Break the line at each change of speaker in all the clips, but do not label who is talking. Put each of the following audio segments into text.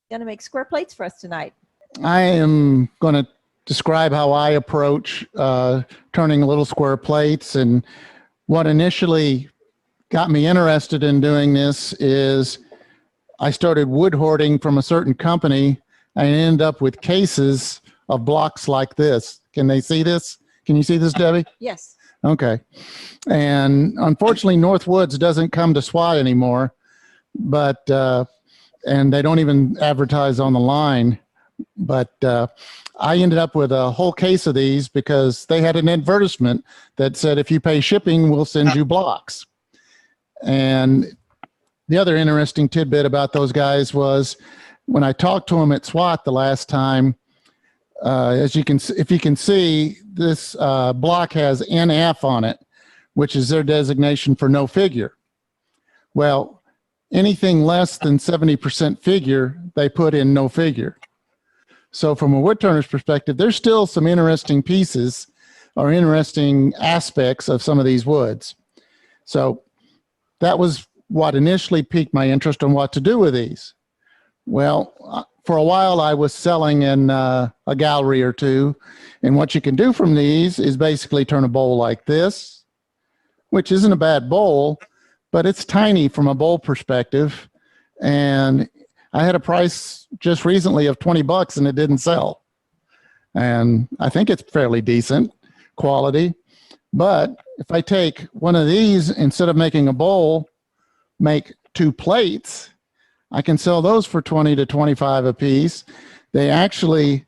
going to make square plates for us tonight.
I am going to describe how I approach turning little square plates. And what initially got me interested in doing this is I started wood hoarding from a certain company. I ended up with cases of blocks like this. Can they see this? Can you see this, Debbie?
Yes.
Okay. And unfortunately, Northwoods doesn't come to SWAT anymore, but and they don't even advertise on the line. But I ended up with a whole case of these because they had an advertisement that said, if you pay shipping, we'll send you blocks. And the other interesting tidbit about those guys was when I talked to them at SWAT the last time, if you can see, this block has NF on it, which is their designation for no figure. Well, anything less than 70% figure, they put in no figure. So from a woodturner's perspective, there's still some interesting pieces or interesting aspects of some of these woods. So that was what initially piqued my interest on what to do with these. Well, for a while I was selling in a gallery or two, and what you can do from these is basically turn a bowl like this, which isn't a bad bowl, but it's tiny from a bowl perspective. And I had a price just recently of 20 bucks and it didn't sell. And I think it's fairly decent quality. But if I take one of these, instead of making a bowl, make 2 plates, I can sell those for 20 to 25 a piece. They actually,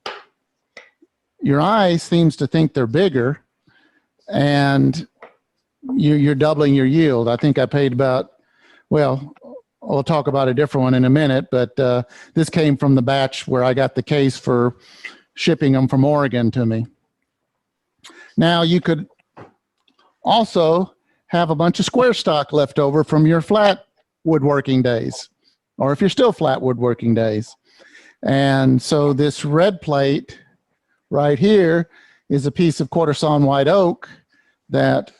your eye seems to think they're bigger, and you're doubling your yield. I think I paid about, well, we'll talk about a different one in a minute, but this came from the batch where I got the case for shipping them from Oregon to me. Now you could also have a bunch of square stock left over from your flat woodworking days, or if you're still flat woodworking days. And so this red plate right here is a piece of quarter sawn white oak that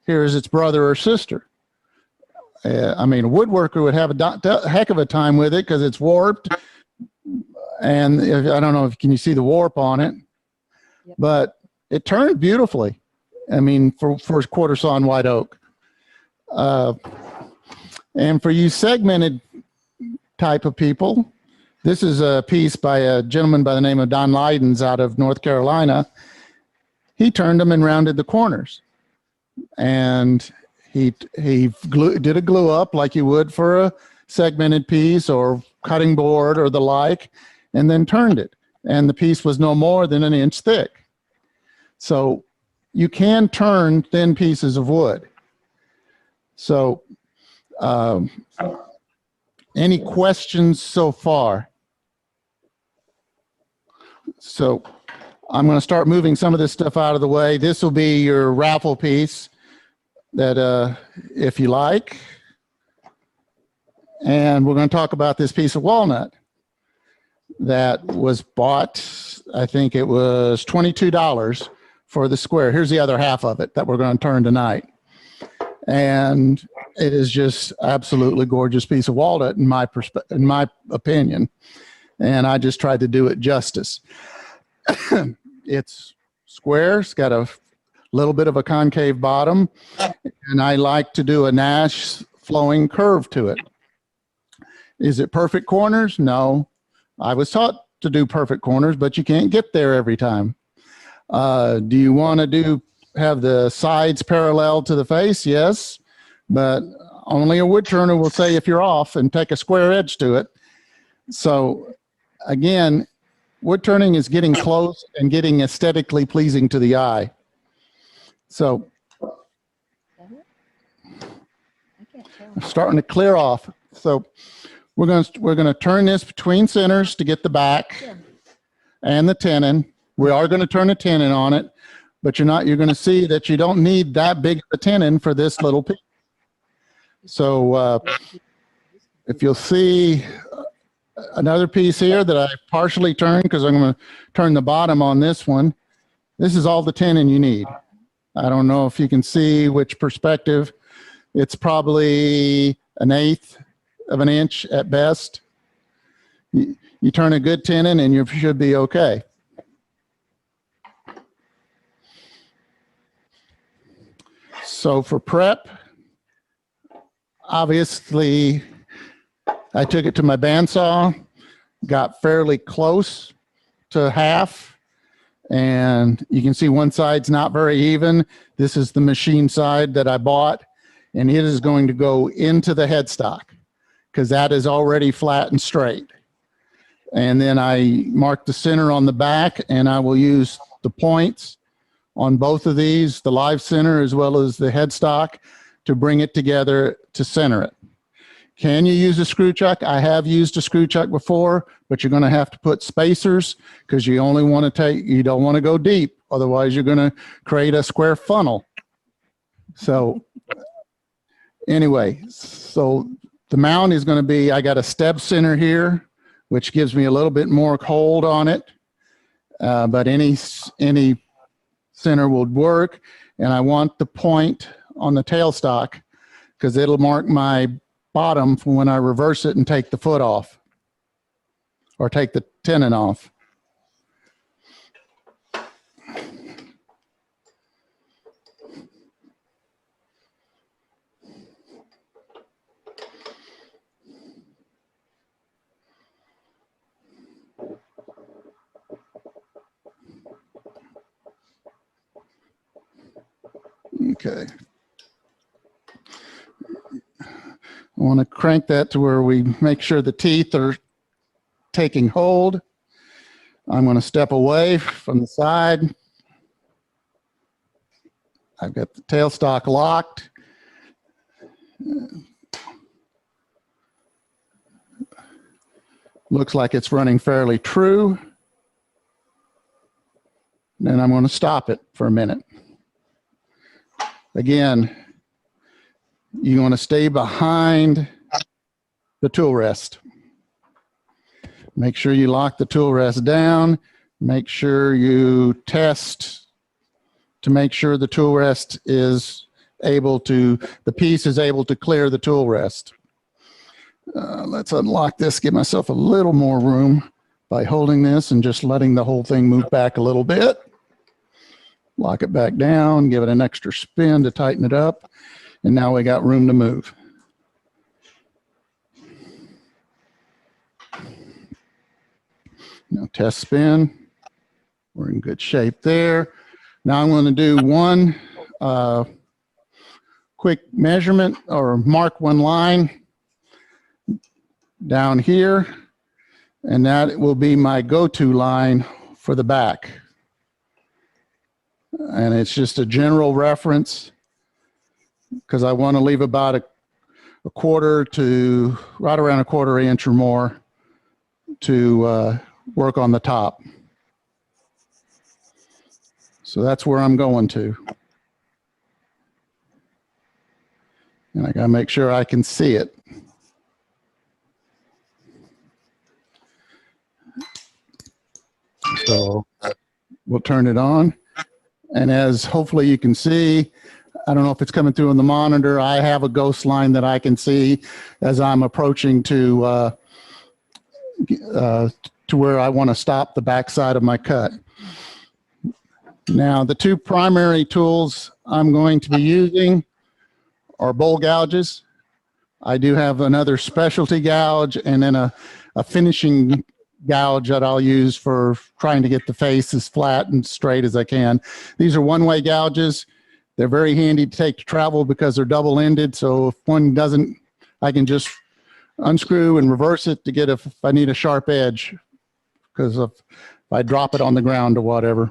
here's its brother or sister. I mean, a woodworker would have a heck of a time with it because it's warped. And I don't know if can you see the warp on it, yep. But it turned beautifully. I mean, for quarter sawn white oak. And for you segmented type of people, this is a piece by a gentleman by the name of Don Lydens out of North Carolina. He turned them and rounded the corners. And he did a glue up like you would for a segmented piece or cutting board or the like, and then turned it. And the piece was no more than 1 inch thick. So you can turn thin pieces of wood. So any questions so far? So I'm going to start moving some of this stuff out of the way. This will be your raffle piece that if you like. And we're going to talk about this piece of walnut that was bought, I think it was $22 for the square. Here's the other half of it that we're going to turn tonight. And it is just absolutely gorgeous piece of walnut in my opinion. And I just tried to do it justice. It's square, it's got a little bit of a concave bottom, and I like to do a Nash flowing curve to it. Is it perfect corners? No. I was taught to do perfect corners, but you can't get there every time. Do you want to have the sides parallel to the face? Yes, but only a wood turner will say if you're off and take a square edge to it. So again, wood turning is getting close and getting aesthetically pleasing to the eye. So I'm starting to clear off. So we're going to turn this between centers to get the back and the tenon. We are going to turn a tenon on it, but you're going to see that you don't need that big of a tenon for this little piece. So if you'll see another piece here that I partially turned, because I'm going to turn the bottom on this one. This is all the tenon you need. I don't know if you can see which perspective. It's probably 1/8 of an inch at best. You You turn a good tenon and you should be okay. So for prep, obviously, I took it to my bandsaw, got fairly close to half, and you can see one side's not very even. This is the machine side that I bought, and it is going to go into the headstock because that is already flat and straight. And then I marked the center on the back, and I will use the points on both of these, the live center as well as the headstock, to bring it together to center it. Can you use a screw chuck? I have used a screw chuck before, but you're going to have to put spacers because you only want to you don't want to go deep. Otherwise, you're going to create a square funnel. So anyway, so the mount is going to be, I got a step center here, which gives me a little bit more hold on it. But any center would work. And I want the point on the tailstock because it'll mark my bottom for when I reverse it and take the foot off or take the tenon off. Okay. I want to crank that to where we make sure the teeth are taking hold. I'm going to step away from the side. I've got the tailstock locked. Looks like it's running fairly true. Then I'm going to stop it for a minute. Again, you want to stay behind the tool rest. Make sure you lock the tool rest down. Make sure you test to make sure the tool rest is able to, the piece is able to clear the tool rest. Let's unlock this, give myself a little more room by holding this and just letting the whole thing move back a little bit. Lock it back down, give it an extra spin to tighten it up. And now we got room to move. Now test spin. We're in good shape there. Now I'm going to do one quick measurement or mark one line down here. And that will be my go-to line for the back. And it's just a general reference because I want to leave about a quarter to right around a quarter inch or more to work on the top. So that's where I'm going to. And I got to make sure I can see it. So we'll turn it on. And as hopefully you can see, I don't know if it's coming through on the monitor, I have a ghost line that I can see as I'm approaching to where I want to stop the backside of my cut. Now, the two primary tools I'm going to be using are bowl gouges. I do have another specialty gouge and then a finishing gouge that I'll use for trying to get the face as flat and straight as I can. These are one-way gouges. They're very handy to take to travel because they're double-ended. So if one doesn't, I can just unscrew and reverse it to get if I need a sharp edge because if I drop it on the ground or whatever,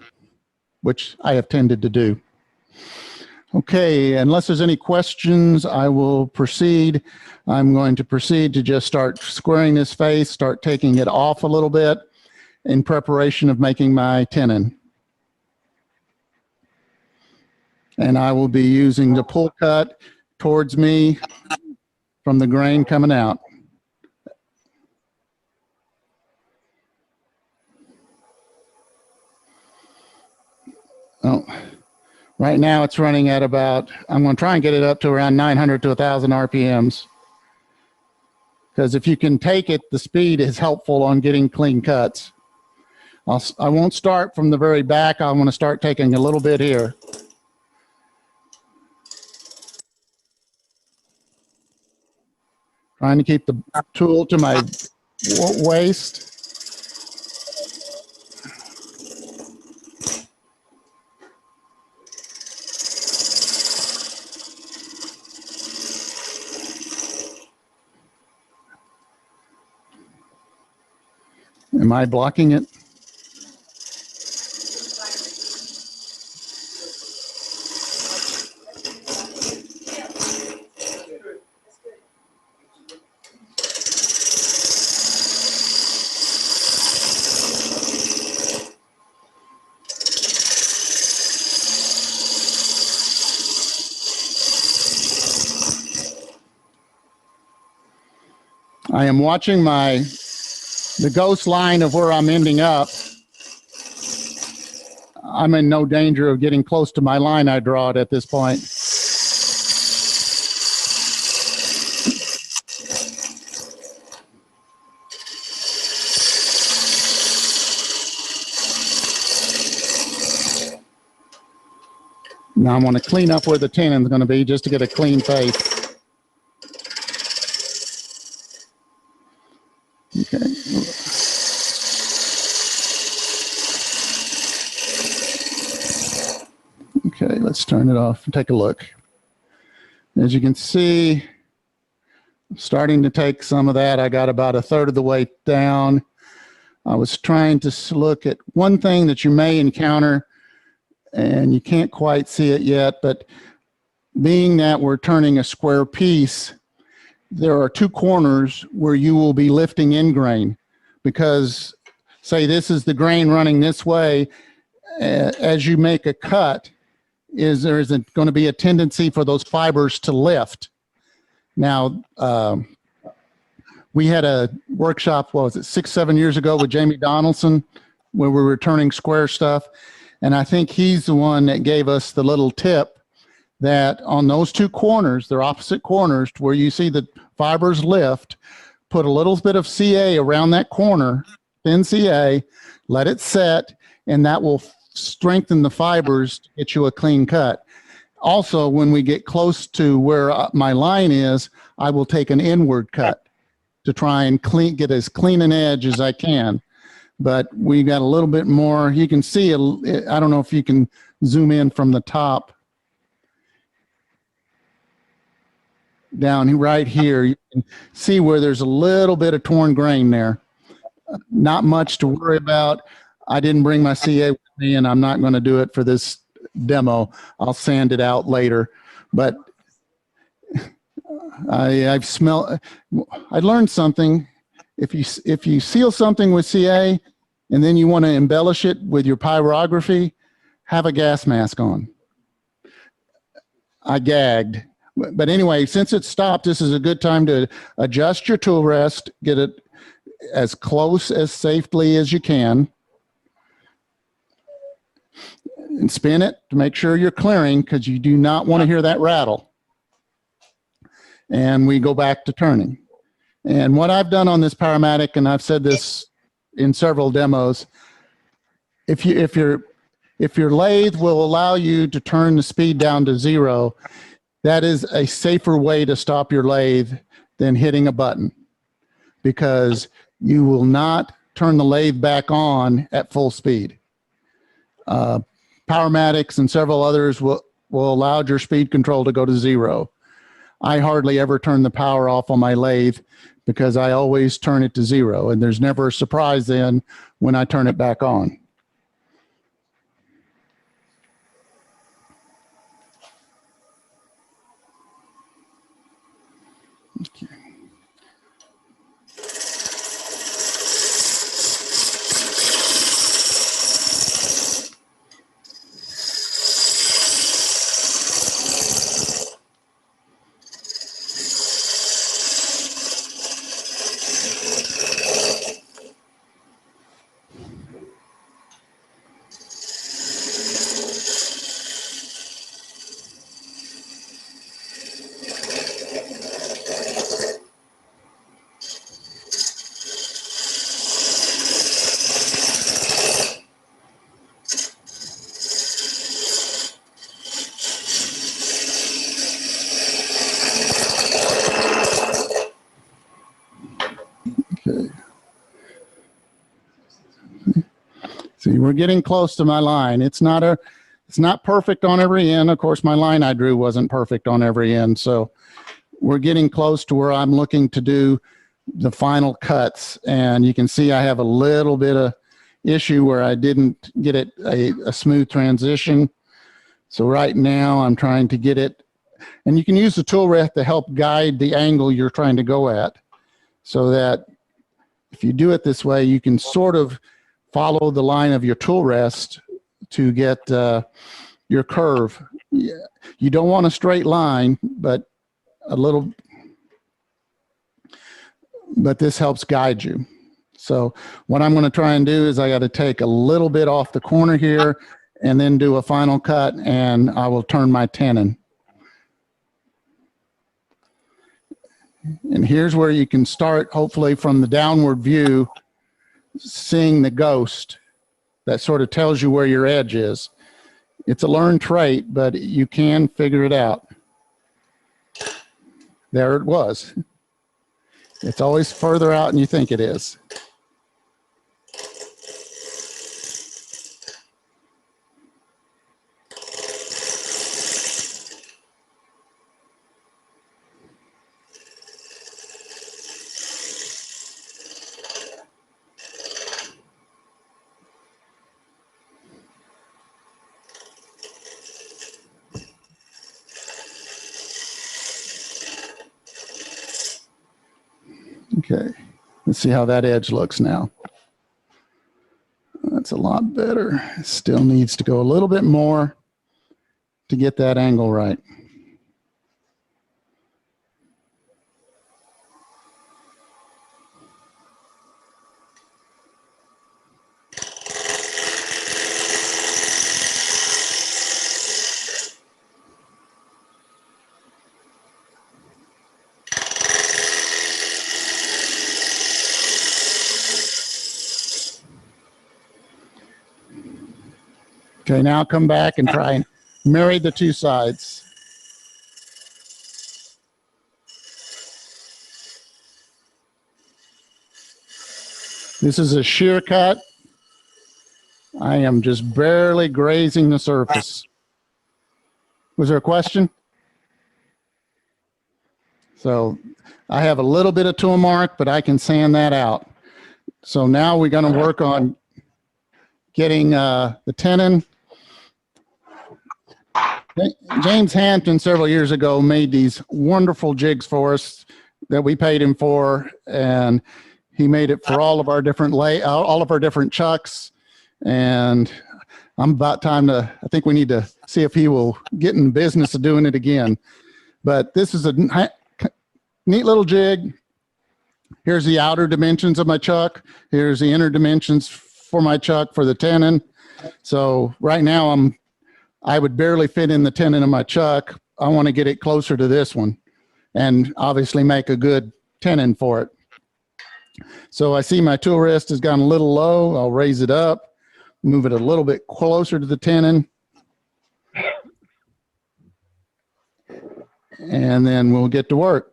which I have tended to do. Okay, unless there's any questions, I will proceed. I'm going to proceed to just start squaring this face, start taking it off a little bit in preparation of making my tenon. And I will be using the pull cut towards me from the grain coming out. Oh. Right now it's running at about, I'm going to try and get it up to around 900 to 1,000 RPMs. because if you can take it, the speed is helpful on getting clean cuts. I won't start from the very back. I want to start taking a little bit here. Trying to keep the tool to my waist. Am I blocking it? I am watching the ghost line of where I'm ending up. I'm in no danger of getting close to my line I draw it at this point. Now I'm going to clean up where the tenon is going to be just to get a clean face. Okay. Okay, let's turn it off and take a look. As you can see, I'm starting to take some of that. I got about 1/3 of the way down. I was trying to look at one thing that you may encounter, and you can't quite see it yet, but being that we're turning a square piece, there are 2 corners where you will be lifting in grain, because say this is the grain running this way, as you make a cut, there's going to be a tendency for those fibers to lift. Now, we had a workshop, what was it, 6-7 years ago with Jamie Donaldson, where we were turning square stuff. And I think he's the one that gave us the little tip that on those 2 corners, they're opposite corners, to where you see the fibers lift, put a little bit of CA around that corner, thin CA, let it set, and that will strengthen the fibers to get you a clean cut. Also, when we get close to where my line is, I will take an inward cut to try and get as clean an edge as I can. But we got a little bit more. You can see, I don't know if you can zoom in from the top. Down right here, you can see where there's a little bit of torn grain there. Not much to worry about. I didn't bring my CA with me, and I'm not going to do it for this demo. I'll sand it out later. But I learned something. If you seal something with CA and then you want to embellish it with your pyrography, have a gas mask on. I gagged. But anyway, since it stopped, this is a good time to adjust your tool rest, get it as close as safely as you can, and spin it to make sure you're clearing, because you do not want to hear that rattle. And we go back to turning. And what I've done on this Powermatic, and I've said this in several demos, if your lathe will allow you to turn the speed down to 0, that is a safer way to stop your lathe than hitting a button, because you will not turn the lathe back on at full speed. Powermatics and several others will allow your speed control to go to 0. I hardly ever turn the power off on my lathe, because I always turn it to 0, and there's never a surprise then when I turn it back on. Okay. See, we're getting close to my line. It's not perfect on every end. Of course, my line I drew wasn't perfect on every end. So we're getting close to where I'm looking to do the final cuts. And you can see I have a little bit of issue where I didn't get it a smooth transition. So right now I'm trying to get it, and you can use the tool rest to help guide the angle you're trying to go at, so that if you do it this way, you can sort of follow the line of your tool rest to get your curve. You don't want a straight line, but this helps guide you. So what I'm going to try and do is I got to take a little bit off the corner here and then do a final cut, and I will turn my tenon. And here's where you can start, hopefully from the downward view, seeing the ghost that sort of tells you where your edge is. It's a learned trait, but you can figure it out. There it was. It's always further out than you think it is. Okay, let's see how that edge looks now. That's a lot better. Still needs to go a little bit more to get that angle right. Okay, now come back and try and marry the two sides. This is a shear cut. I am just barely grazing the surface. Was there a question? So I have a little bit of tool mark, but I can sand that out. So now we're going to work on getting the tenon. James Hampton several years ago made these wonderful jigs for us that we paid him for, and he made it for all of our different chucks. And I'm about time to, I think we need to see if he will get in the business of doing it again. But this is a neat little jig. Here's the outer dimensions of my chuck. Here's the inner dimensions for my chuck for the tenon. So right now I would barely fit in the tenon of my chuck. I want to get it closer to this one and obviously make a good tenon for it. So I see my tool rest has gone a little low. I'll raise it up, move it a little bit closer to the tenon. And then we'll get to work.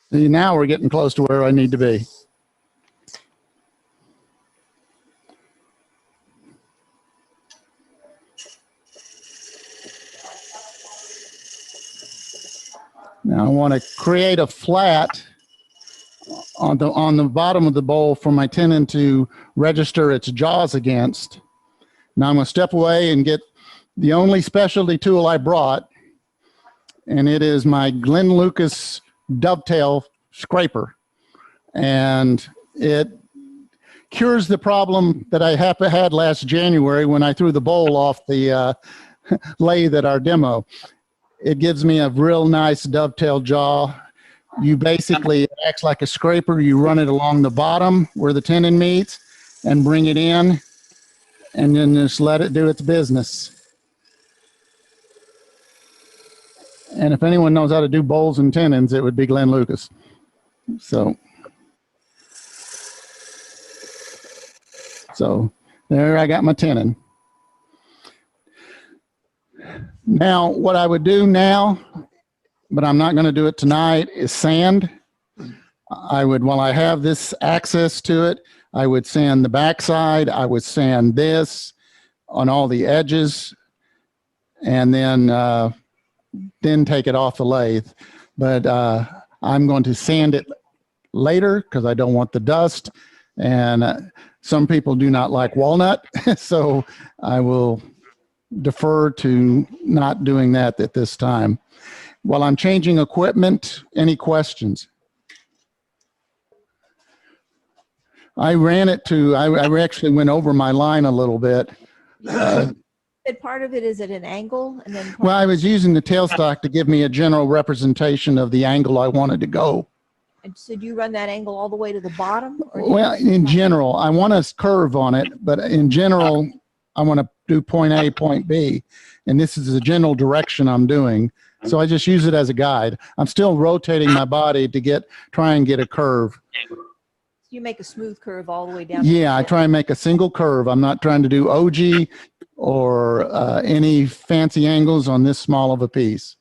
See, now we're getting close to where I need to be. Now I want to create a flat on the bottom of the bowl for my tenon to register its jaws against. Now I'm going to step away and get the only specialty tool I brought, and it is my Glenn Lucas Dovetail scraper, and it cures the problem that I had last January when I threw the bowl off the lathe at our demo. It gives me a real nice dovetail jaw. You basically, it acts like a scraper. You run it along the bottom where the tenon meets and bring it in, and then just let it do its business. And if anyone knows how to do bowls and tenons, it would be Glenn Lucas. So there I got my tenon. Now, what I would do now, but I'm not going to do it tonight, is sand. I would, while I have this access to it, I would sand the backside. I would sand this on all the edges, and then take it off the lathe. But I'm going to sand it later because I don't want the dust. And some people do not like walnut, so I will defer to not doing that at this time. While I'm changing equipment, any questions? I ran it to, I actually went over my line a little bit.
Part of it is at an angle, and then
Well, I was using the tailstock to give me a general representation of the angle I wanted to go.
and so do you run that angle all the way to the bottom? Or
Well, in general, I want a curve on it, but in general, I want to do point A, point B, and this is the general direction I'm doing. So I just use it as a guide. I'm still rotating my body to try and get a curve.
you make a smooth curve all the way down?
Yeah, I try and make a single curve. I'm not trying to do OG or any fancy angles on this small of a piece.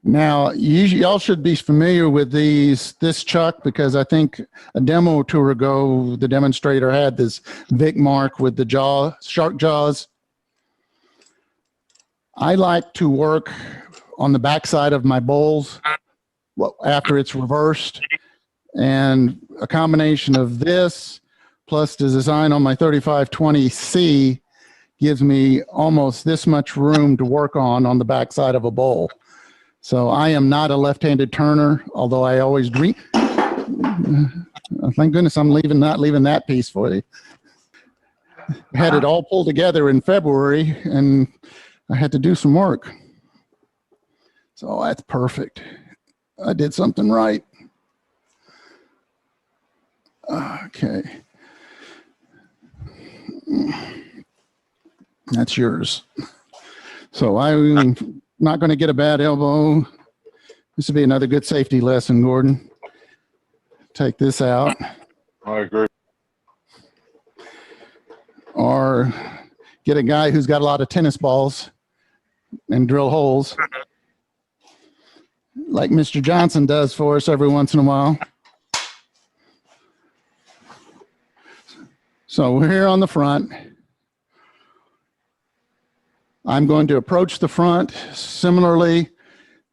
Now, y'all should be familiar with this chuck, because I think a demo tour ago, the demonstrator had this Vic mark with the shark jaws. I like to work on the backside of my bowls after it's reversed, and a combination of this plus the design on my 3520C gives me almost this much room to work on the backside of a bowl. So I am not a left-handed turner, although I always dream. Thank goodness I'm not leaving that piece for you. I had it all pulled together in February, and I had to do some work. So that's perfect. I did something right. Okay. That's yours. So I'm not going to get a bad elbow. This would be another good safety lesson, Gordon. Take this out.
I agree.
Or get a guy who's got a lot of tennis balls and drill holes, like Mr. Johnson does for us every once in a while. So we're here on the front. I'm going to approach the front similarly.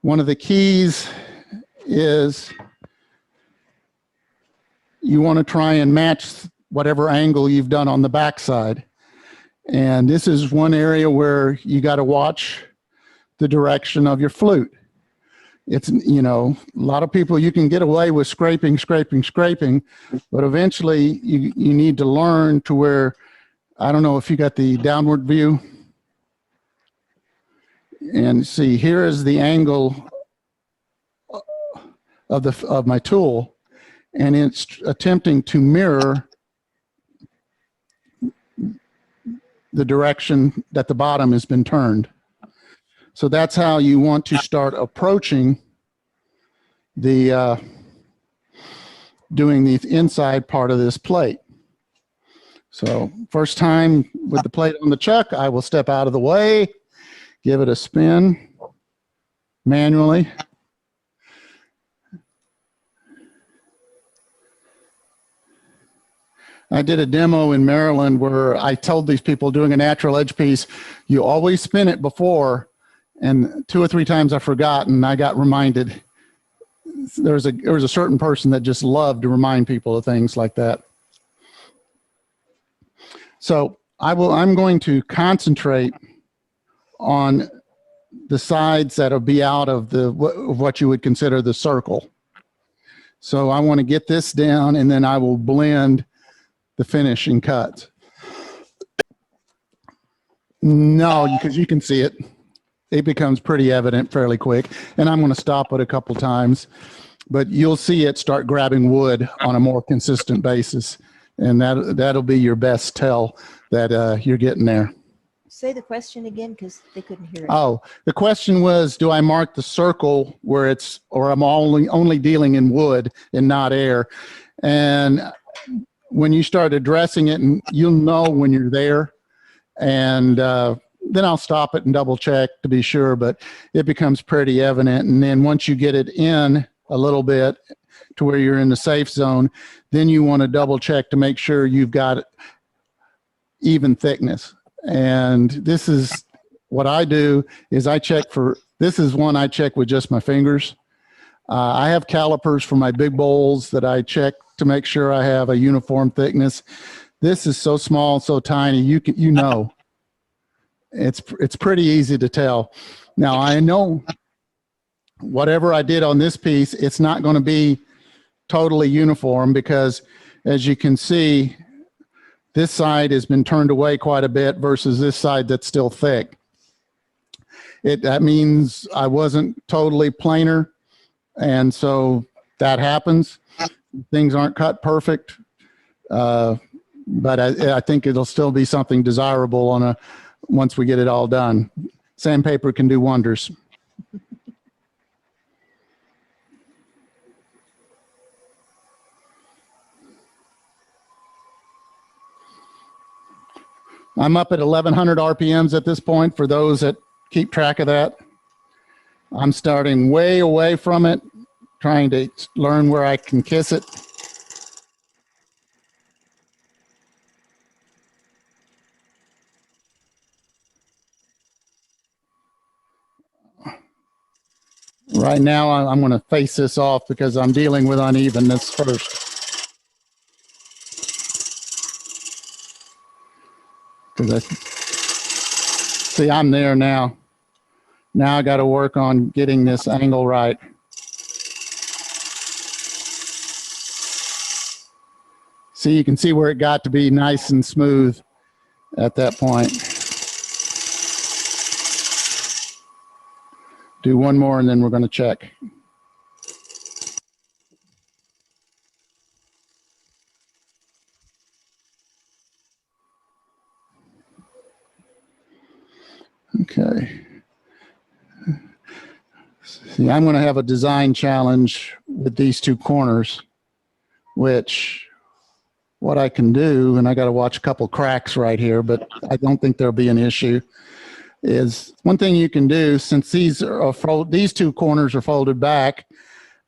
One of the keys is you want to try and match whatever angle you've done on the backside. And this is one area where you got to watch the direction of your flute. It's, a lot of people, you can get away with scraping, but eventually you need to learn to where, I don't know if you got the downward view. And see, here is the angle of my tool, and it's attempting to mirror the direction that the bottom has been turned. So that's how you want to start approaching the doing the inside part of this plate. So first time with the plate on the chuck, I will step out of the way, give it a spin manually. I did a demo in Maryland where I told these people doing a natural edge piece, you always spin it before, and 2 or 3 times I forgot, and I got reminded. There was a certain person that just loved to remind people of things like that. So I'm going to concentrate on the sides that'll be out of what you would consider the circle. So I want to get this down, and then I will blend the finishing cuts. No, because you can see it. It becomes pretty evident fairly quick. And I'm going to stop it a couple times, but you'll see it start grabbing wood on a more consistent basis. And that'll be your best tell that you're getting there.
Say the question again because they couldn't hear it.
Oh, the question was, do I mark the circle where it's, or I'm only dealing in wood and not air? And when you start addressing it, and you'll know when you're there, and then I'll stop it and double check to be sure, but it becomes pretty evident. And then once you get it in a little bit to where you're in the safe zone, then you want to double check to make sure you've got even thickness. And this is what I do is I check for, this is one I check with just my fingers. I have calipers for my big bowls that I check to make sure I have a uniform thickness. This is so small, so tiny, you know, it's pretty easy to tell. Now I know whatever I did on this piece, it's not going to be totally uniform because as you can see, this side has been turned away quite a bit versus this side that's still thick. That means I wasn't totally planar, and so that happens. Things aren't cut perfect, but I think it'll still be something desirable on once we get it all done. Sandpaper can do wonders. I'm up at 1100 RPMs at this point for those that keep track of that. I'm starting way away from it, trying to learn where I can kiss it. Right now, I'm going to face this off because I'm dealing with unevenness first. See, I'm there now. Now I got to work on getting this angle right. See, you can see where it got to be nice and smooth at that point. Do one more and then we're going to check. Okay. See, I'm going to have a design challenge with these two corners, which what I can do, and I got to watch a couple cracks right here, but I don't think there'll be an issue, is one thing you can do, since these two corners are folded back,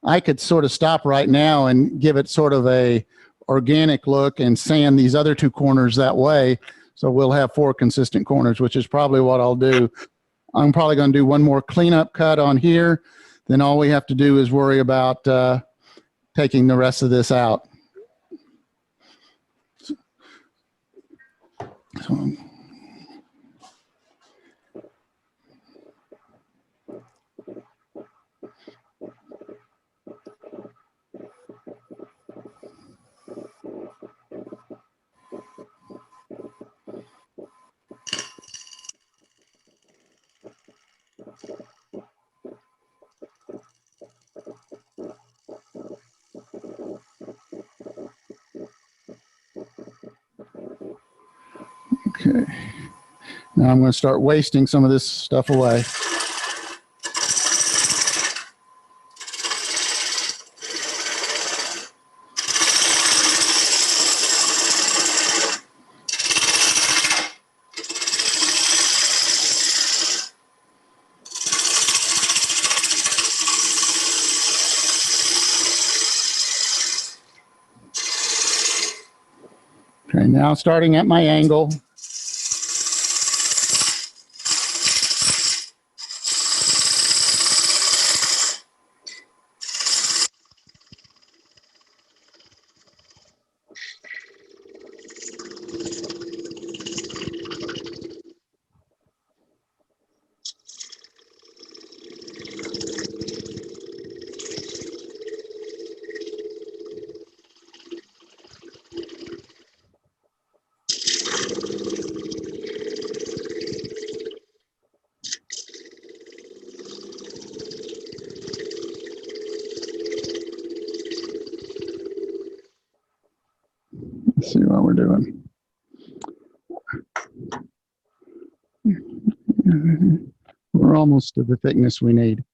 I could sort of stop right now and give it sort of a organic look and sand these other two corners that way. So we'll have 4 consistent corners, which is probably what I'll do. I'm probably going to do one more cleanup cut on here. Then all we have to do is worry about taking the rest of this out. Okay. Now I'm going to start wasting some of this stuff away. Okay, now starting at my angle. Let's see what we're doing. We're almost to the thickness we need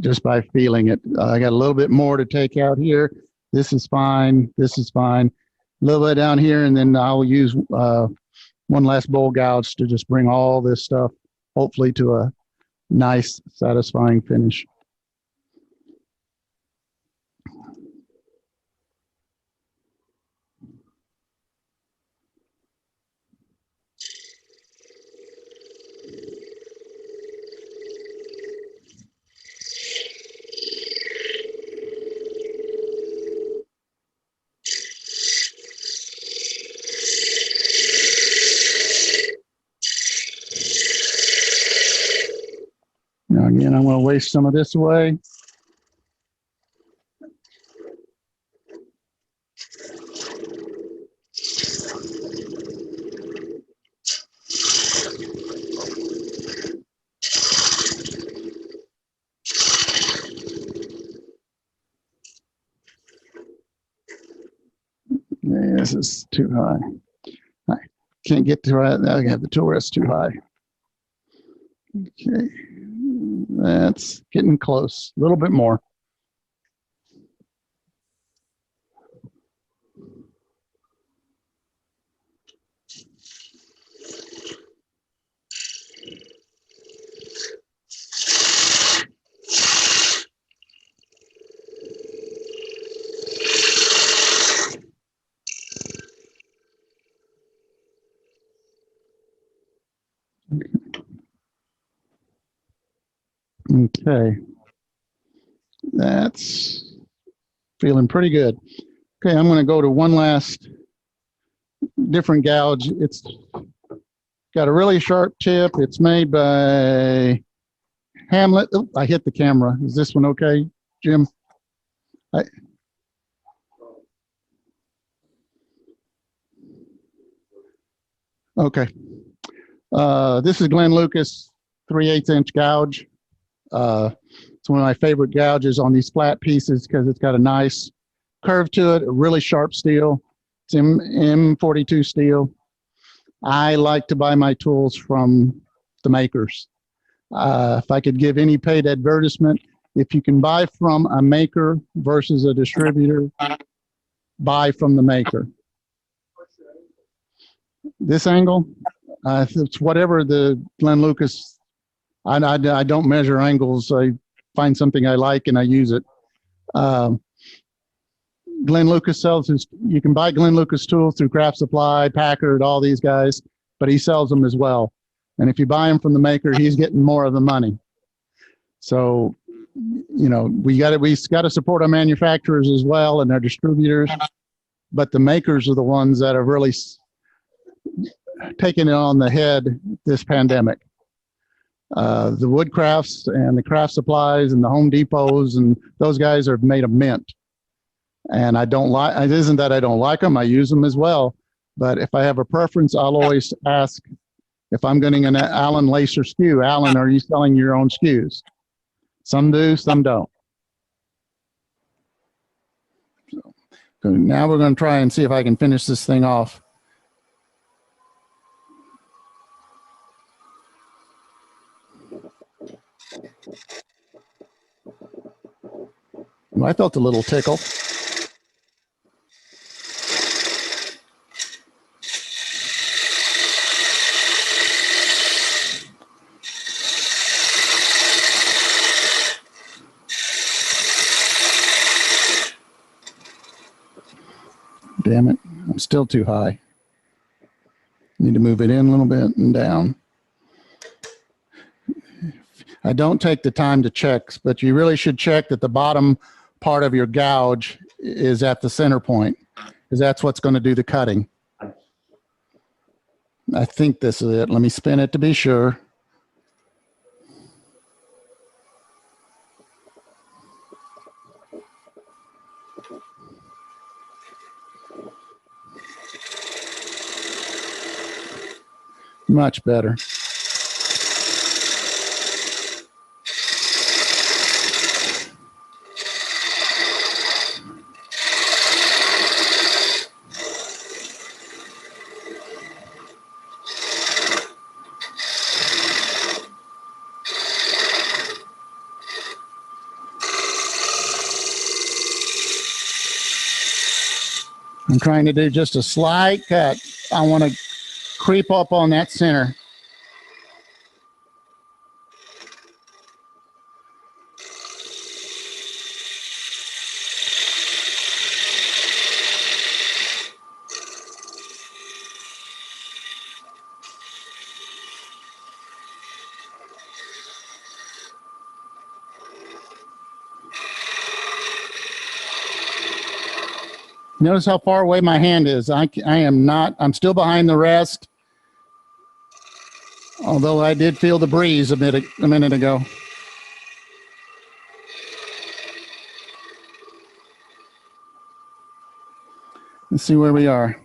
just by feeling it. I got a little bit more to take out here. This is fine. This is fine. A little bit down here, and then I'll use one last bowl gouge to just bring all this stuff, hopefully, to a nice, satisfying finish. Now, again, I'm going to waste some of this away. Yeah, this is too high. I can't get to it. I have the tool rest too high. Okay, that's getting close. A little bit more. Okay, that's feeling pretty good. Okay, I'm going to go to one last different gouge. It's got a really sharp tip. It's made by Hamlet. Oh, I hit the camera. Is this one okay, Jim? Okay. This is Glenn Lucas 3/8" gouge. It's one of my favorite gouges on these flat pieces because it's got a nice curve to it, a really sharp steel. It's M42 steel. I like to buy my tools from the makers. If I could give any paid advertisement, if you can buy from a maker versus a distributor, buy from the maker. This angle, it's whatever the Glenn Lucas. I don't measure angles. I find something I like and I use it. Glenn Lucas sells his. You can buy Glenn Lucas tools through Craft Supply, Packard, all these guys, but he sells them as well. And if you buy them from the maker, he's getting more of the money. So, you know, we got to support our manufacturers as well and our distributors, but the makers are the ones that have really taken it on the head this pandemic. The Woodcrafts and the Craft Supplies and the Home Depots and those guys have made a mint. And I don't like, it isn't that I don't like them, I use them as well. But if I have a preference, I'll always ask if I'm getting an Allen Lacer SKU, Allen, are you selling your own SKUs? Some do, some don't. So now we're going to try and see if I can finish this thing off. I felt a little tickle. Damn it, I'm still too high. Need to move it in a little bit and down. I don't take the time to check, but you really should check that the bottom part of your gouge is at the center point, because that's what's going to do the cutting. I think this is it. Let me spin it to be sure. Much better. I'm trying to do just a slight cut. I want to creep up on that center. Notice how far away my hand is. I am not, I'm still behind the rest. Although I did feel the breeze a minute ago. Let's see where we are.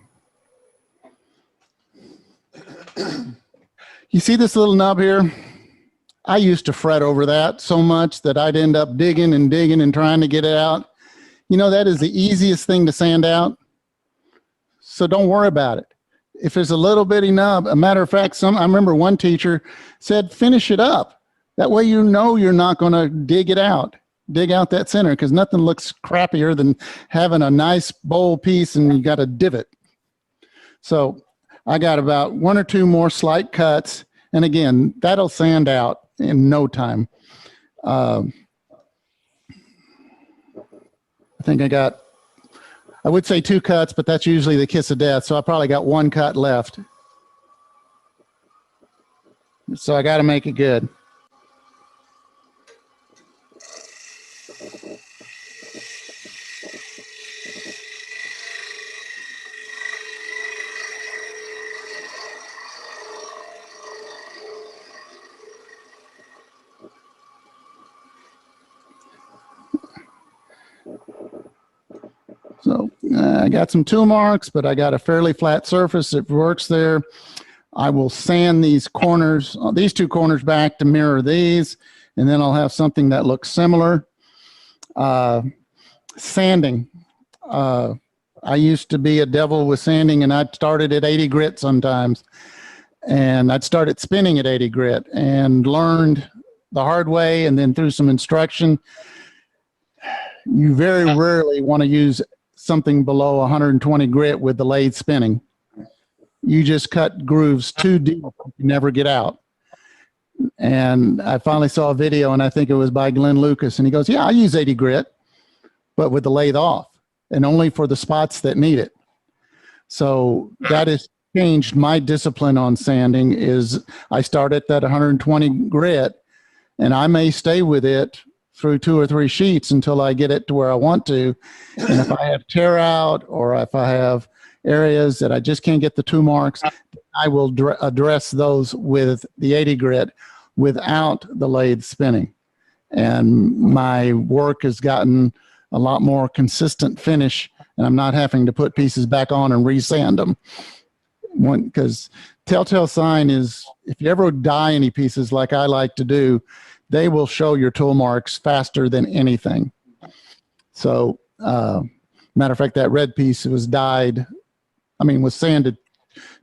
You see this little nub here? I used to fret over that so much that I'd end up digging and digging and trying to get it out. You know, that is the easiest thing to sand out. So don't worry about it. If there's a little bitty nub, a matter of fact, I remember one teacher said, finish it up. That way you know you're not going to dig it out. Dig out that center, because nothing looks crappier than having a nice bowl piece and you got a divot. So I got about one or two more slight cuts. And again, that'll sand out in no time. I think I would say 2 cuts, but that's usually the kiss of death. So I probably got 1 cut left. So I got to make it good. So I got some tool marks, but I got a fairly flat surface that works there. I will sand these corners, these 2 corners back to mirror these, and then I'll have something that looks similar. Sanding. I used to be a devil with sanding, and I'd started at 80 grit sometimes. And I'd started spinning at 80 grit and learned the hard way, and then through some instruction, you very rarely want to use something below 120 grit with the lathe spinning. You just cut grooves too deep, you never get out. And I finally saw a video, and I think it was by Glenn Lucas, and he goes, yeah, I use 80 grit, but with the lathe off, and only for the spots that need it. So that has changed my discipline on sanding. Is I start at that 120 grit, and I may stay with it through 2 or 3 sheets until I get it to where I want to. And if I have tear out, or if I have areas that I just can't get the 2 marks, I will address those with the 80 grit without the lathe spinning. And my work has gotten a lot more consistent finish, and I'm not having to put pieces back on and resand them. Because telltale sign is, if you ever dye any pieces like I like to do, they will show your tool marks faster than anything. So, matter of fact, that red piece was dyed, was sanded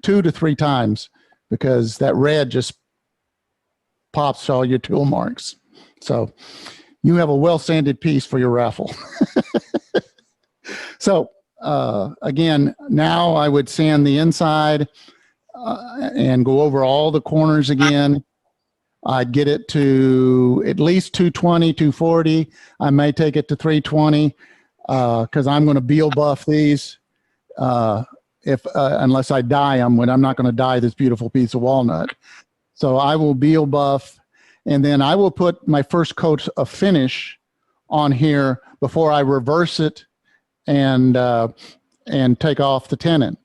2 to 3 times, because that red just pops all your tool marks. So you have a well sanded piece for your raffle. So again, now I would sand the inside and go over all the corners again. I'd get it to at least 220, 240. I may take it to 320 because I'm going to Beal buff these unless I dye them, when I'm not going to dye this beautiful piece of walnut. So I will Beal buff, and then I will put my first coat of finish on here before I reverse it and take off the tenon.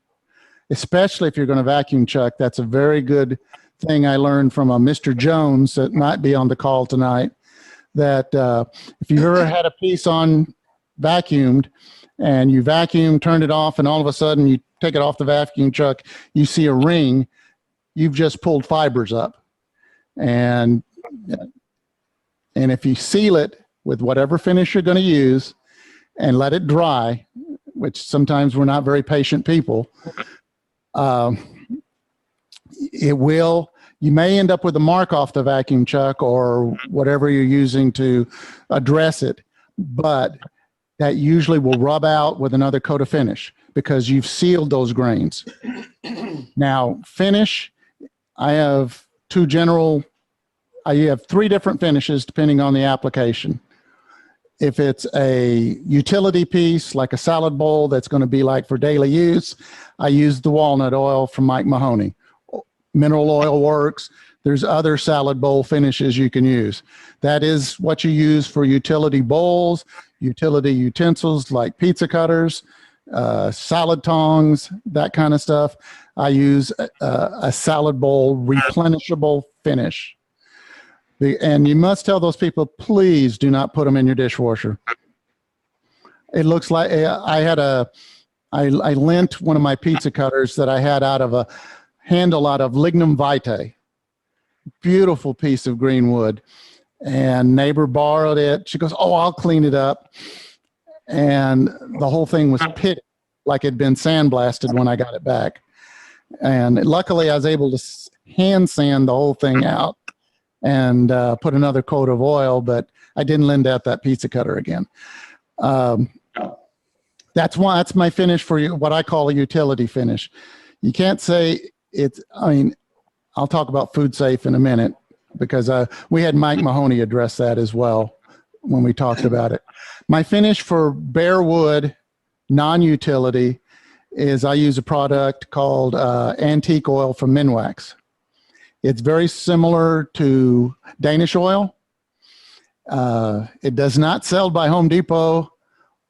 Especially if you're going to vacuum chuck, that's a very good thing I learned from a Mr. Jones that might be on the call tonight, that if you've ever had a piece on vacuumed and you vacuum, turned it off, and all of a sudden you take it off the vacuum chuck, you see a ring, you've just pulled fibers up. And if you seal it with whatever finish you're going to use and let it dry, which sometimes we're not very patient people, you may end up with a mark off the vacuum chuck or whatever you're using to address it, but that usually will rub out with another coat of finish because you've sealed those grains. Now, finish, I have three different finishes depending on the application. If it's a utility piece, like a salad bowl that's going to be like for daily use, I use the walnut oil from Mike Mahoney. Mineral oil works. There's other salad bowl finishes you can use. That is what you use for utility bowls, utility utensils like pizza cutters, salad tongs, that kind of stuff. I use a salad bowl replenishable finish. And you must tell those people, please do not put them in your dishwasher. It looks like I lent one of my pizza cutters that I had out of a handle out of lignum vitae. Beautiful piece of green wood. And neighbor borrowed it. She goes, oh, I'll clean it up. And the whole thing was pitted like it'd been sandblasted when I got it back. And luckily I was able to hand sand the whole thing out and put another coat of oil, but I didn't lend out that pizza cutter again. That's my finish for you, what I call a utility finish. You can't say I'll talk about food safe in a minute because we had Mike Mahoney address that as well when we talked about it. My finish for bare wood, non-utility, is I use a product called antique oil from Minwax. It's very similar to Danish oil. It does not sell by Home Depot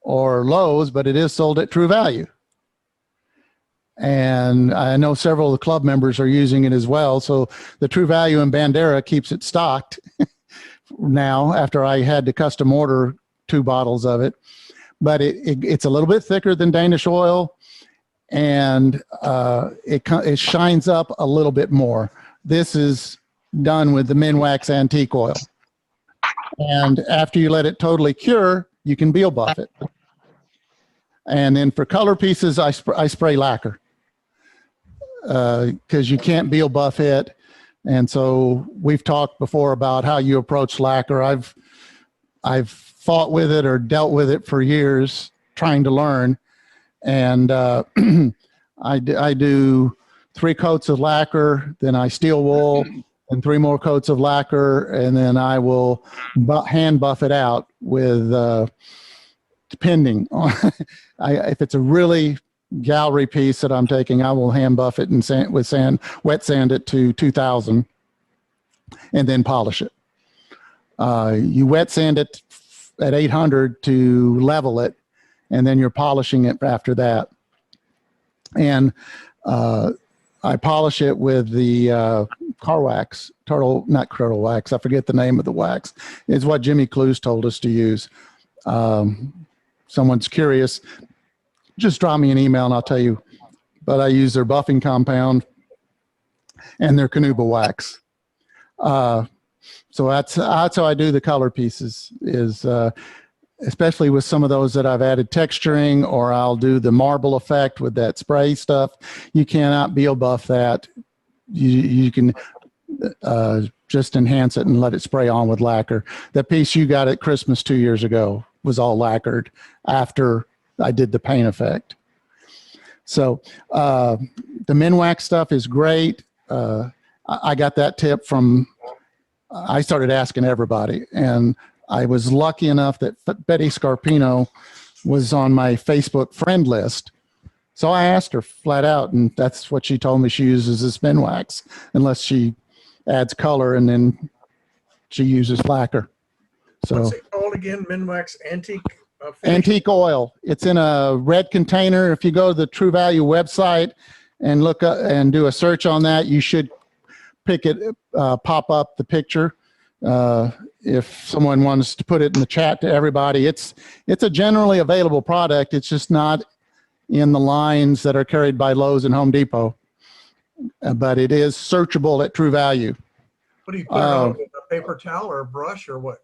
or Lowe's, but it is sold at True Value. And I know several of the club members are using it as well. So the True Value in Bandera keeps it stocked now after I had to custom order 2 bottles of it. But it's a little bit thicker than Danish oil, and it shines up a little bit more. This is done with the Minwax antique oil. And after you let it totally cure, you can Beal buff it. And then for color pieces, I spray lacquer because you can't Beal buff it. And so we've talked before about how you approach lacquer. I've fought with it or dealt with it for years trying to learn. And I do 3 coats of lacquer, then I steel wool, and 3 more coats of lacquer, and then I will hand buff it out with, depending on, if it's a really gallery piece that I'm taking, I will hand buff it and wet sand it to 2000, and then polish it. You wet sand it at 800 to level it, and then you're polishing it after that. And I polish it with the car wax, not turtle wax. I forget the name of the wax. It's what Jimmy Clues told us to use. Someone's curious, just drop me an email and I'll tell you. But I use their buffing compound and their Canuba wax. So that's how I do the color pieces, is especially with some of those that I've added texturing, or I'll do the marble effect with that spray stuff. You cannot Beal buff that. You can just enhance it and let it spray on with lacquer. The piece you got at Christmas 2 years ago was all lacquered after I did the paint effect. So the Minwax stuff is great. I got that tip from, I started asking everybody, and I was lucky enough that Betty Scarpino was on my Facebook friend list. So I asked her flat out, and that's what she told me she uses is Minwax, unless she adds color, and then she uses lacquer. So
what's it called again? Minwax antique?
Antique oil. It's in a red container. If you go to the True Value website and look up and do a search on that, you should pick it, pop up the picture. If someone wants to put it in the chat to everybody, it's a generally available product. It's just not in the lines that are carried by Lowe's and Home Depot, but it is searchable at True Value.
What do you put it on, with a paper towel or a brush or what?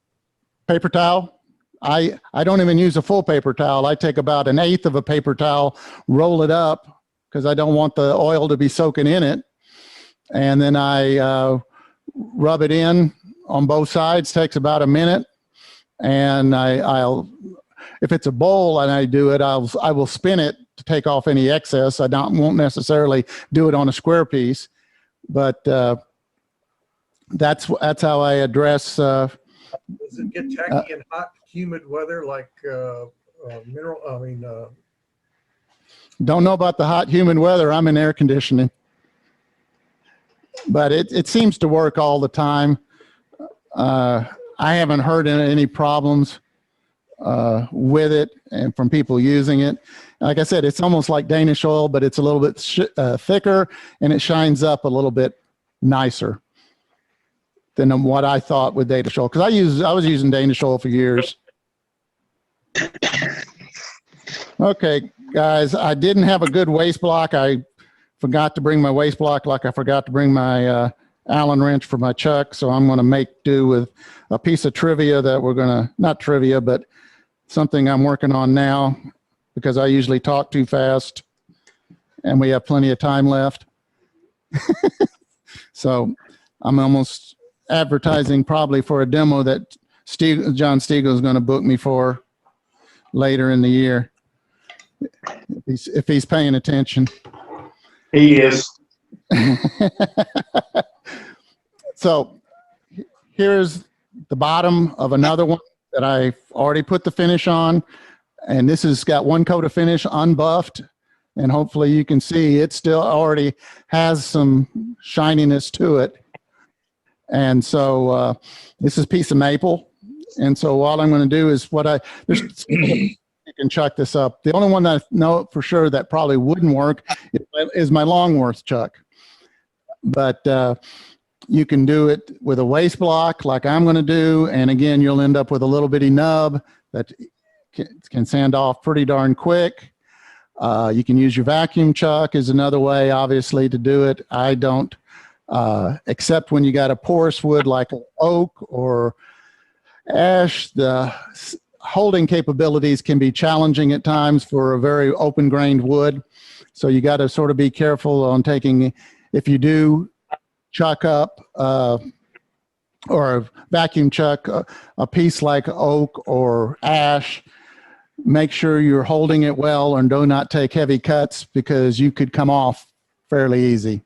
Paper towel. I don't even use a full paper towel. I take about 1/8 of a paper towel, roll it up because I don't want the oil to be soaking in it. And then I rub it in on both sides. Takes about a minute. And I'll if it's a bowl and I do it, I will spin it to take off any excess. Won't necessarily do it on a square piece, but that's how I address.
Does it get tacky in hot, humid weather like
Don't know about the hot, humid weather. I'm in air conditioning, but it seems to work all the time. I haven't heard any problems with it and from people using it. Like I said, it's almost like Danish oil, but it's a little bit thicker and it shines up a little bit nicer than what I thought with Danish oil. Because I was using Danish oil for years. Okay, guys, I didn't have a good waste block. I forgot to bring my waste block, like I forgot to bring my Allen wrench for my chuck. So I'm going to make do with a piece of trivia that we're going to, not trivia, but something I'm working on now, because I usually talk too fast and we have plenty of time left. So I'm almost advertising probably for a demo that John Stiegel is going to book me for later in the year, if he's paying attention.
He is.
So here's the bottom of another one that I've already put the finish on. And this has got one coat of finish unbuffed. And hopefully you can see it still already has some shininess to it. And so this is a piece of maple. And so what I'm going to do is you can chuck this up. The only one that I know for sure that probably wouldn't work is my Longworth chuck. But you can do it with a waste block like I'm going to do. And again, you'll end up with a little bitty nub that can sand off pretty darn quick. You can use your vacuum chuck is another way, obviously, to do it. I don't, except when you got a porous wood like an oak or ash, the holding capabilities can be challenging at times for a very open grained wood. So you got to sort of be careful on taking, if you do chuck up or vacuum chuck a piece like oak or ash, make sure you're holding it well and do not take heavy cuts because you could come off fairly easy.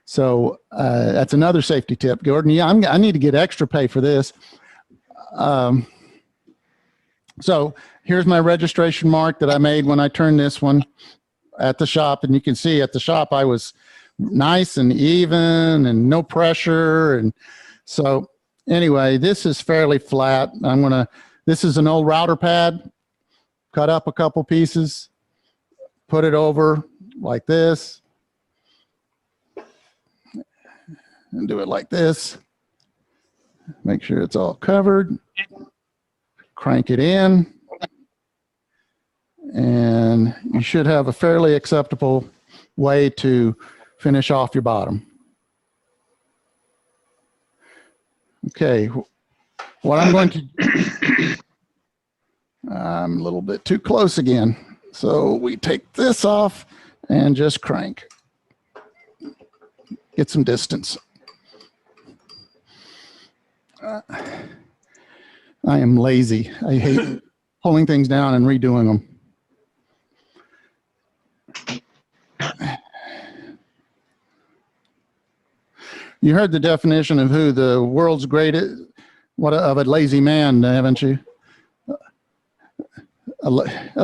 So that's another safety tip. Gordon, yeah, I need to get extra pay for this. So here's my registration mark that I made when I turned this one at the shop. And you can see at the shop, I was nice and even and no pressure. And so anyway, this is fairly flat. This is an old router pad, cut up a couple pieces, put it over like this, and do it like this. Make sure it's all covered. Crank it in, and you should have a fairly acceptable way to finish off your bottom. Okay, what I'm going to, I'm a little bit too close again. So we take this off and just crank. Get some distance. I am lazy. I hate pulling things down and redoing them. You heard the definition of who the world's greatest, of a lazy man, haven't you? A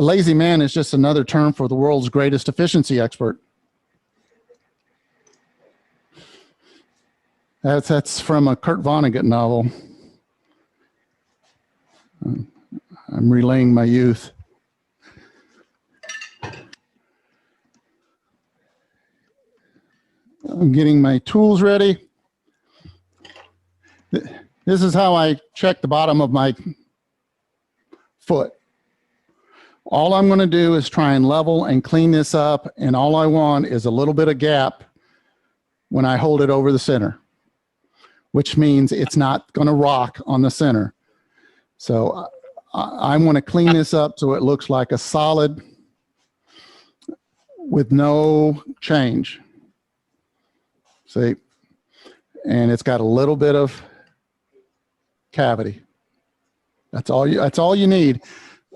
lazy man is just another term for the world's greatest efficiency expert. That's from a Kurt Vonnegut novel. I'm relaying my youth. I'm getting my tools ready. This is how I check the bottom of my foot. All I'm going to do is try and level and clean this up, and all I want is a little bit of gap when I hold it over the center, which means it's not going to rock on the center. So I want to clean this up so it looks like a solid with no change. See? And it's got a little bit of cavity. That's all you need.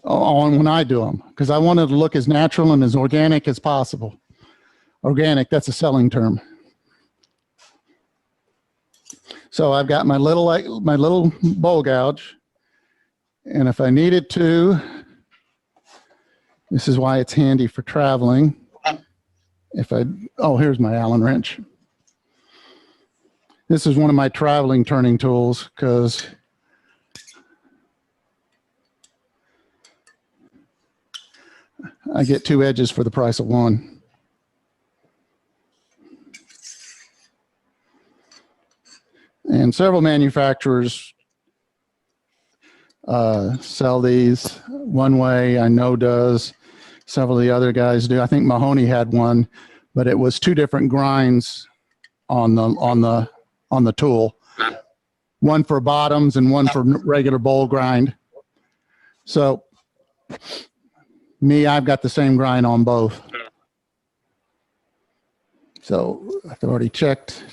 on when I do them, because I want it to look as natural and as organic as possible. Organic, that's a selling term. So I've got my little bowl gouge, and if I needed to, this is why it's handy for traveling. Oh, here's my Allen wrench. This is one of my traveling turning tools because I get 2 edges for the price of 1. And several manufacturers sell these. One Way I know does. Several of the other guys do. I think Mahoney had one, but it was 2 different grinds on the tool. One for bottoms and one for regular bowl grind. So me, I've got the same grind on both. So I've already checked.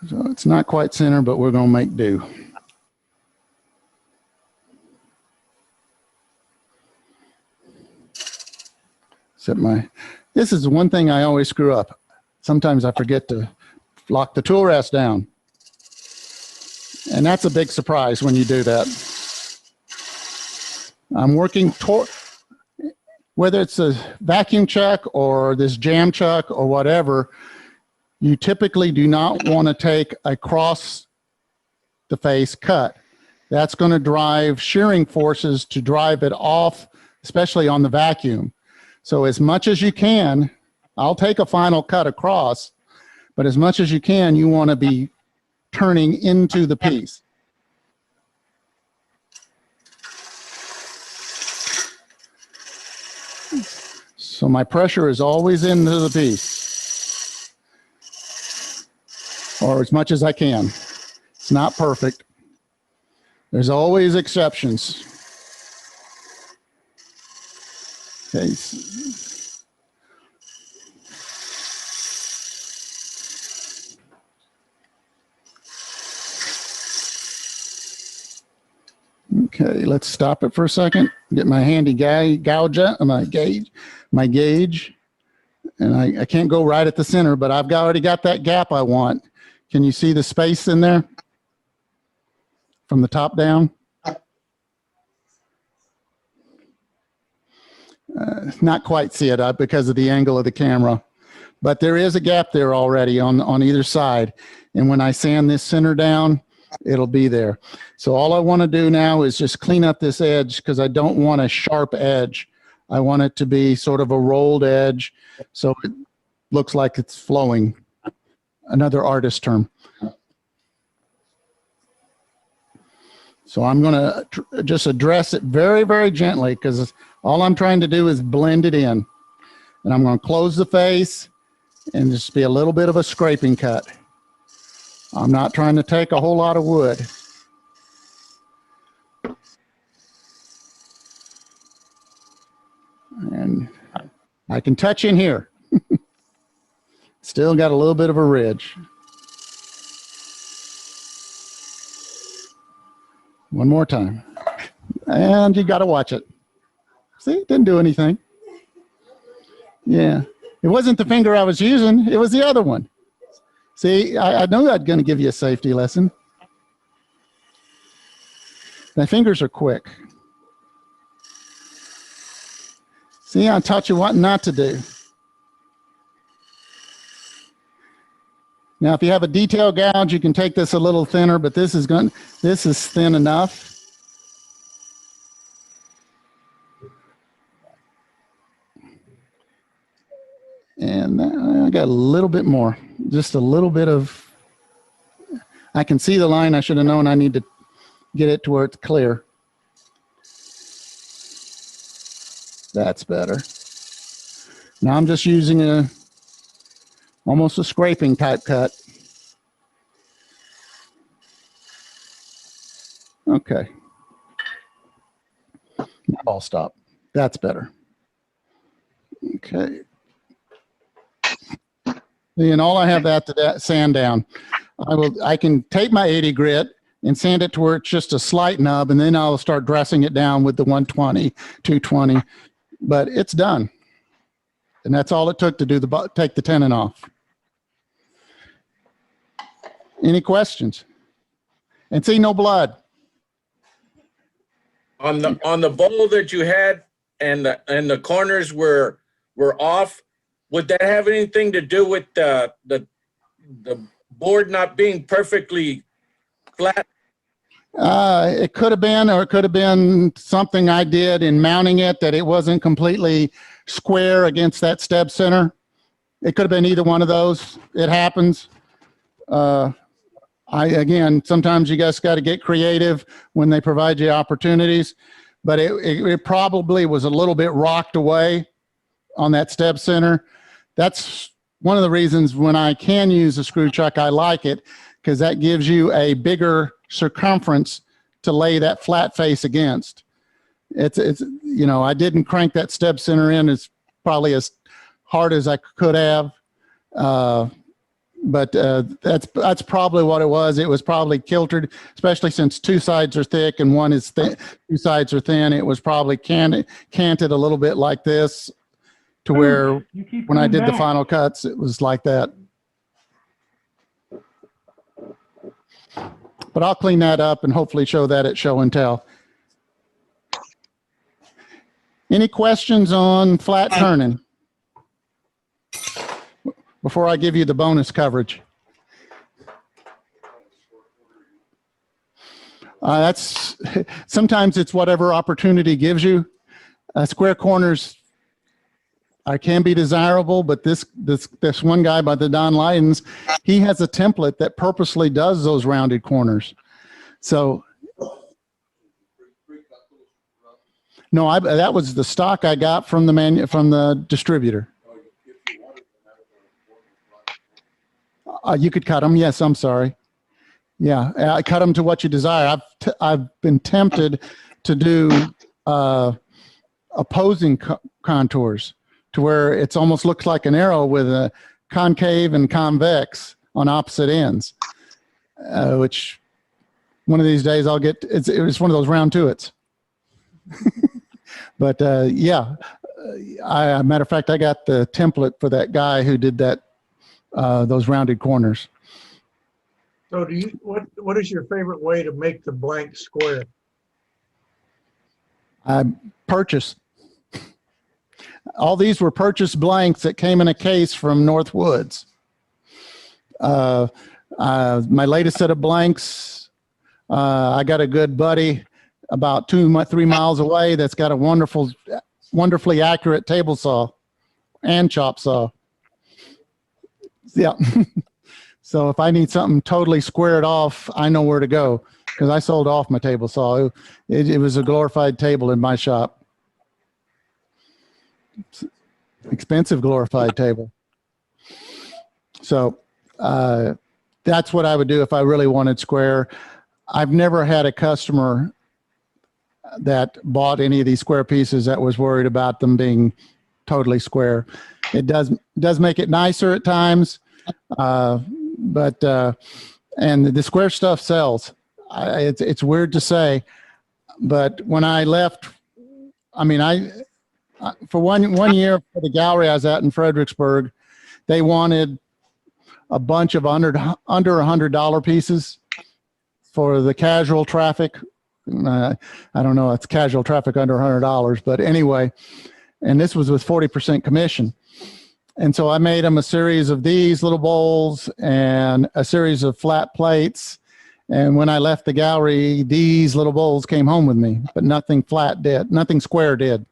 So it's not quite center, but we're going to make do. This is one thing I always screw up. Sometimes I forget to lock the tool rest down. And that's a big surprise when you do that. I'm working toward, whether it's a vacuum chuck or this jam chuck or whatever, you typically do not want to take a cross the face cut. That's going to drive shearing forces to drive it off, especially on the vacuum. So as much as you can, I'll take a final cut across, but as much as you can, you want to be turning into the piece. So my pressure is always into the piece, or as much as I can. It's not perfect. There's always exceptions. Okay. Okay, let's stop it for a second. Get my handy gouge, my gauge, and I can't go right at the center, but I've already got that gap I want. Can you see the space in there from the top down? Not quite see it because of the angle of the camera, but there is a gap there already on either side. And when I sand this center down, it'll be there. So all I want to do now is just clean up this edge because I don't want a sharp edge. I want it to be sort of a rolled edge so it looks like it's flowing. Another artist term. So I'm going to just address it very, very gently because all I'm trying to do is blend it in. And I'm going to close the face and just be a little bit of a scraping cut. I'm not trying to take a whole lot of wood. And I can touch in here. Still got a little bit of a ridge. One more time. And you got to watch it. See, it didn't do anything. Yeah. It wasn't the finger I was using. It was the other one. See, I know I'm going to give you a safety lesson. My fingers are quick. See, I taught you what not to do. Now, if you have a detail gouge, you can take this a little thinner, but this is thin enough. And I got a little bit more, just a little bit of, I can see the line. I should have known I need to get it to where it's clear. That's better. Now I'm just using almost a scraping type cut. Okay. Now I'll stop. That's better. Okay. And all I have that to sand down. I can take my 80 grit and sand it to where it's just a slight nub, and then I'll start dressing it down with the 120, 220. But it's done. And that's all it took to do take the tenon off. Any questions? And see no blood.
On the bowl that you had and the corners were off, would that have anything to do with the board not being perfectly flat?
It could have been, or it could have been something I did in mounting it, that it wasn't completely square against that step center. It could have been either one of those. It happens. Again, sometimes you guys got to get creative when they provide you opportunities, but it probably was a little bit rocked away on that step center. That's one of the reasons when I can use a screw chuck, I like it, because that gives you a bigger circumference to lay that flat face against. It's you know, I didn't crank that step center in as probably as hard as I could have. But that's probably what it was. It was probably kiltered, especially since two sides are thick and one is thin. Two sides are thin. It was probably canted a little bit like this, to where when I did the final cuts, it was like that. But I'll clean that up and hopefully show that at show and tell. Any questions on flat turning before I give you the bonus coverage? That's sometimes it's whatever opportunity gives you. Square corners can be desirable, but this one guy by the Don Lydens, he has a template that purposely does those rounded corners. So no, that was the stock I got from the distributor. You could cut them. Yes, I'm sorry. Yeah, I cut them to what you desire. I've been tempted to do opposing contours, to where it's almost looks like an arrow with a concave and convex on opposite ends, which one of these days I'll get. It's one of those round tuits. But yeah, matter of fact, I got the template for that guy who did that, those rounded corners.
So what is your favorite way to make the blank square?
I purchased. All these were purchased blanks that came in a case from North Woods. My latest set of blanks, I got a good buddy about 2-3 miles away that's got a wonderfully accurate table saw and chop saw. Yeah. So if I need something totally squared off, I know where to go, because I sold off my table saw. It was a glorified table in my shop. Expensive glorified table. So that's what I would do if I really wanted square. I've never had a customer that bought any of these square pieces that was worried about them being totally square. It does make it nicer at times, but and the square stuff sells. It's weird to say, but when I left, I mean, for one year for the gallery I was at in Fredericksburg, they wanted a bunch of under $100 pieces for the casual traffic. I don't know, it's casual traffic under $100, but anyway, and this was with 40% commission. And so I made them a series of these little bowls and a series of flat plates. And when I left the gallery, these little bowls came home with me, but nothing flat did, nothing square did.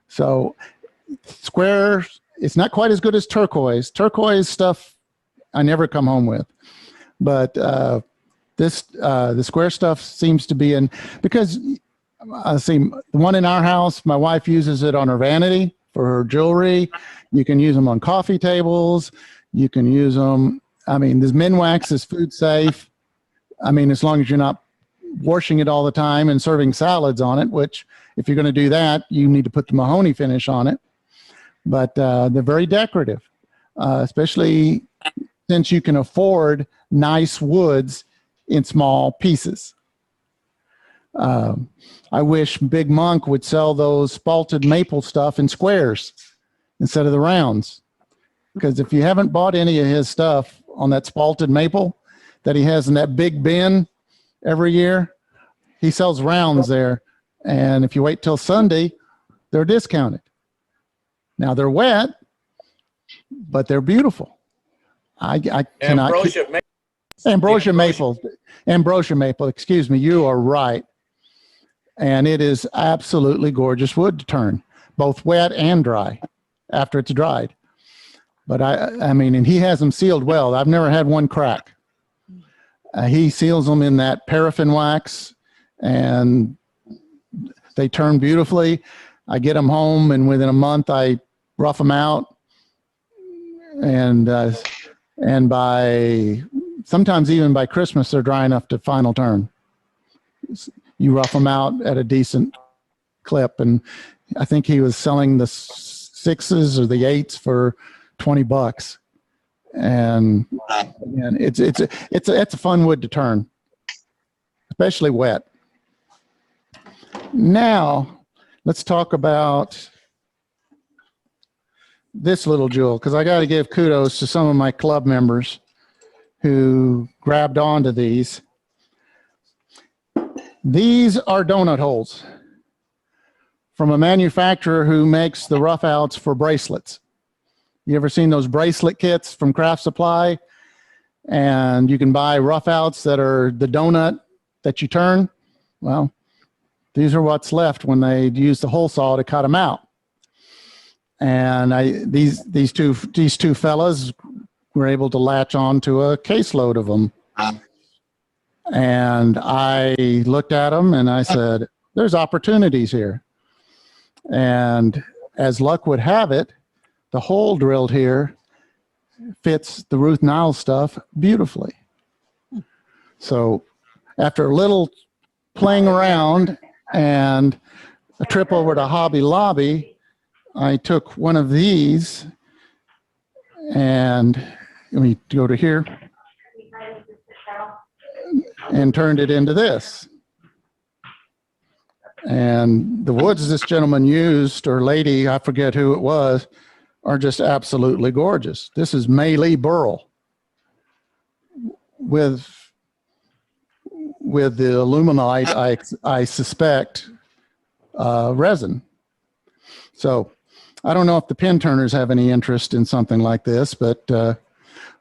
So square, it's not quite as good as turquoise. Turquoise stuff I never come home with, but the square stuff seems to be in, because I see the one in our house, my wife uses it on her vanity for her jewelry. You can use them on coffee tables. You can use them. I mean, this Minwax is food safe. I mean, as long as you're not washing it all the time and serving salads on it, which if you're going to do that, you need to put the mahogany finish on it. But they're very decorative, especially since you can afford nice woods in small pieces. I wish Big Monk would sell those spalted maple stuff in squares instead of the rounds. Because if you haven't bought any of his stuff on that spalted maple that he has in that big bin every year, he sells rounds there. And if you wait till Sunday, they're discounted. Now they're wet, but they're beautiful. I cannot. Ambrosia maple, excuse me, you are right. And it is absolutely gorgeous wood to turn, both wet and dry after it's dried. But I mean, and he has them sealed well. I've never had one crack. He seals them in that paraffin wax and they turn beautifully. I get them home and within a month I rough them out. And by sometimes even by Christmas, they're dry enough to final turn. You rough them out at a decent clip. And I think he was selling the 6s or the 8s for $20. And it's a fun wood to turn, especially wet. Now, let's talk about this little jewel, because I got to give kudos to some of my club members who grabbed onto these. These are donut holes from a manufacturer who makes the rough outs for bracelets. You ever seen those bracelet kits from Craft Supply? And you can buy rough outs that are the donut that you turn. Well, these are what's left when they use the hole saw to cut them out. And these two fellas were able to latch on to a caseload of them. And I looked at them and I said, there's opportunities here. And as luck would have it, the hole drilled here fits the Ruth Niles stuff beautifully. So after a little playing around and a trip over to Hobby Lobby, I took one of these and let me go to here and turned it into this. And the woods this gentleman used, or lady, I forget who it was, are just absolutely gorgeous. This is Maylee burl with the aluminite, I suspect, resin. So I don't know if the pin turners have any interest in something like this, but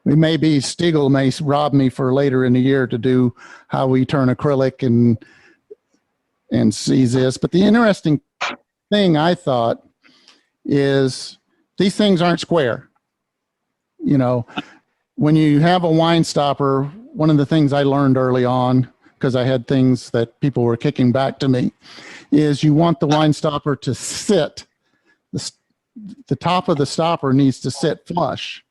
Stiegel may rob me for later in the year to do how we turn acrylic and see this. But the interesting thing I thought is these things aren't square. You know, when you have a wine stopper, one of the things I learned early on, because I had things that people were kicking back to me, is you want the wine stopper to sit. The top of the stopper needs to sit flush.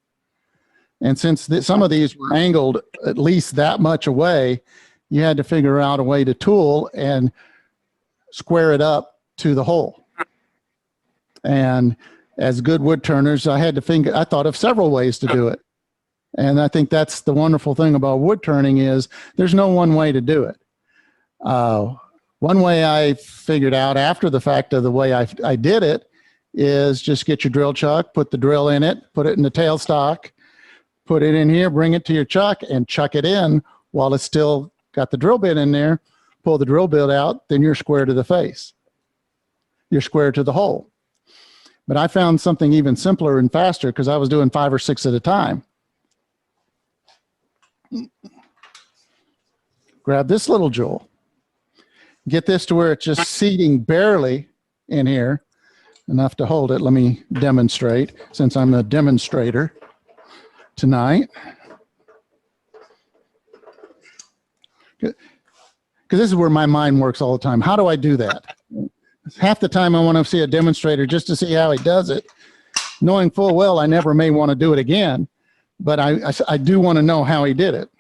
And since some of these were angled at least that much away, you had to figure out a way to tool and square it up to the hole. And as good wood turners, I thought of several ways to do it. And I think that's the wonderful thing about wood turning is there's no one way to do it. One way I figured out after the fact of the way I did it is just get your drill chuck, put the drill in it, put it in the tailstock, put it in here, bring it to your chuck and chuck it in while it's still got the drill bit in there, pull the drill bit out, then you're square to the face. You're square to the hole. But I found something even simpler and faster because I was doing 5 or 6 at a time. Grab this little jewel. Get this to where it's just seating barely in here, enough to hold it. Let me demonstrate since I'm a demonstrator tonight. Because this is where my mind works all the time. How do I do that? Half the time I want to see a demonstrator just to see how he does it, knowing full well I never may want to do it again, but I do want to know how he did it.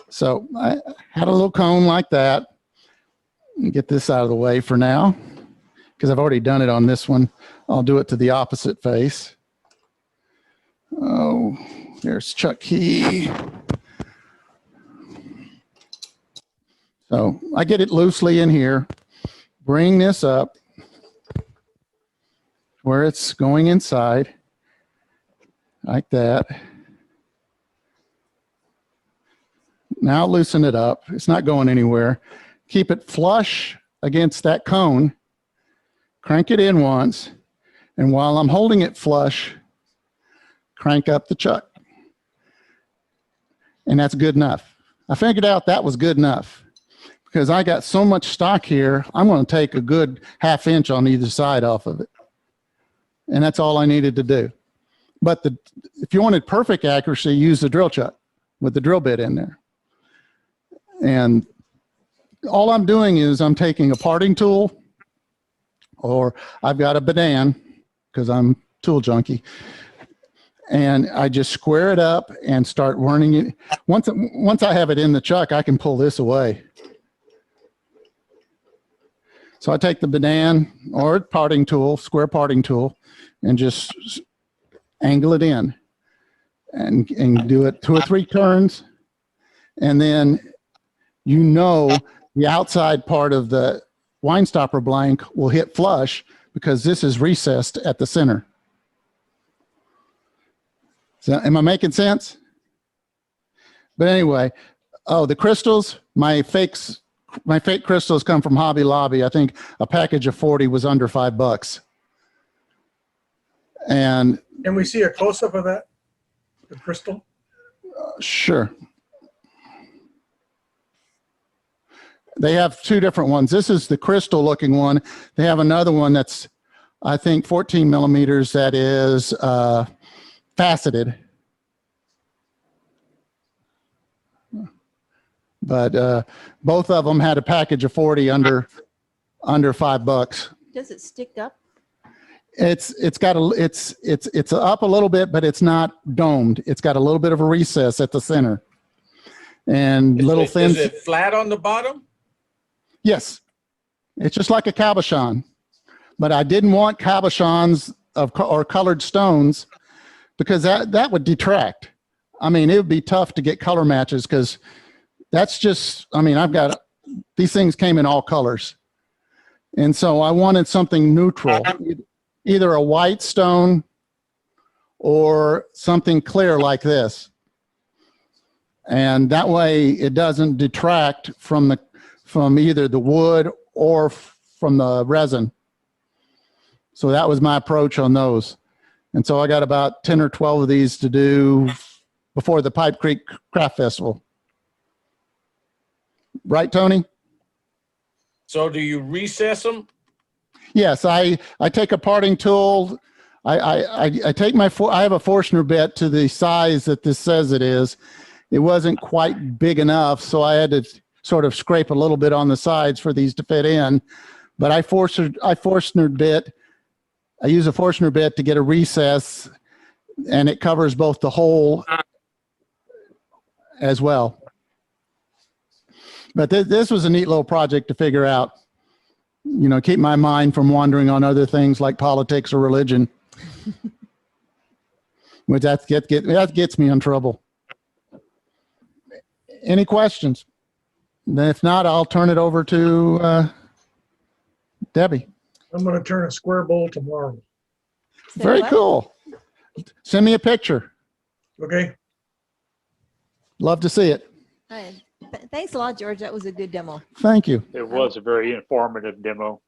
So I had a little cone like that. Get this out of the way for now, because I've already done it on this one. I'll do it to the opposite face. Oh, there's Chuck Key. So I get it loosely in here, bring this up where it's going inside, like that. Now loosen it up. It's not going anywhere. Keep it flush against that cone. Crank it in once. And while I'm holding it flush, crank up the chuck. And that's good enough. I figured out that was good enough because I got so much stock here. I'm going to take a good 1/2 inch on either side off of it. And that's all I needed to do. But if you wanted perfect accuracy, use the drill chuck with the drill bit in there. And all I'm doing is I'm taking a parting tool, or I've got a badan because I'm tool junkie, and I just square it up and start running it. Once I have it in the chuck, I can pull this away. So I take the badan or parting tool, square parting tool, and just angle it in and do it 2 or 3 turns. And then, you know, the outside part of the wine stopper blank will hit flush because this is recessed at the center. So am I making sense? But anyway, oh, the crystals, my fake crystals come from Hobby Lobby. I think a package of 40 was under $5. And
Can we see a close-up of that? The crystal?
sure. They have 2 different ones. This is the crystal looking one. They have another one that's, I think, 14 millimeters that is faceted. But both of them had a package of 40 under $5.
Does it stick up?
It's up a little bit, but it's not domed. It's got a little bit of a recess at the center. And little thin.
Is it flat on the bottom?
Yes, it's just like a cabochon, but I didn't want cabochons or colored stones because that would detract. I mean, it would be tough to get color matches because that's just, I mean, these things came in all colors. And so I wanted something neutral, either a white stone or something clear like this. And that way it doesn't detract from either the wood or from the resin. So that was my approach on those. And so I got about 10 or 12 of these to do before the Pipe Creek Craft Festival. Right, Tony?
So do you recess them?
Yes, I take a parting tool. I take I have a Forstner bit to the size that this says it is. It wasn't quite big enough, so I had to sort of scrape a little bit on the sides for these to fit in. But I Forstner bit. I use a Forstner bit to get a recess, and it covers both the hole as well. But this was a neat little project to figure out. You know, keep my mind from wandering on other things like politics or religion, which that gets me in trouble. Any questions? Then if not, I'll turn it over to Debbie.
I'm going to turn a square bowl tomorrow.
Say
Very
what?
cool. Send me a picture.
Okay?
Love to see it.
Thanks a lot, George. That was a good demo.
Thank you.
It was a very informative demo.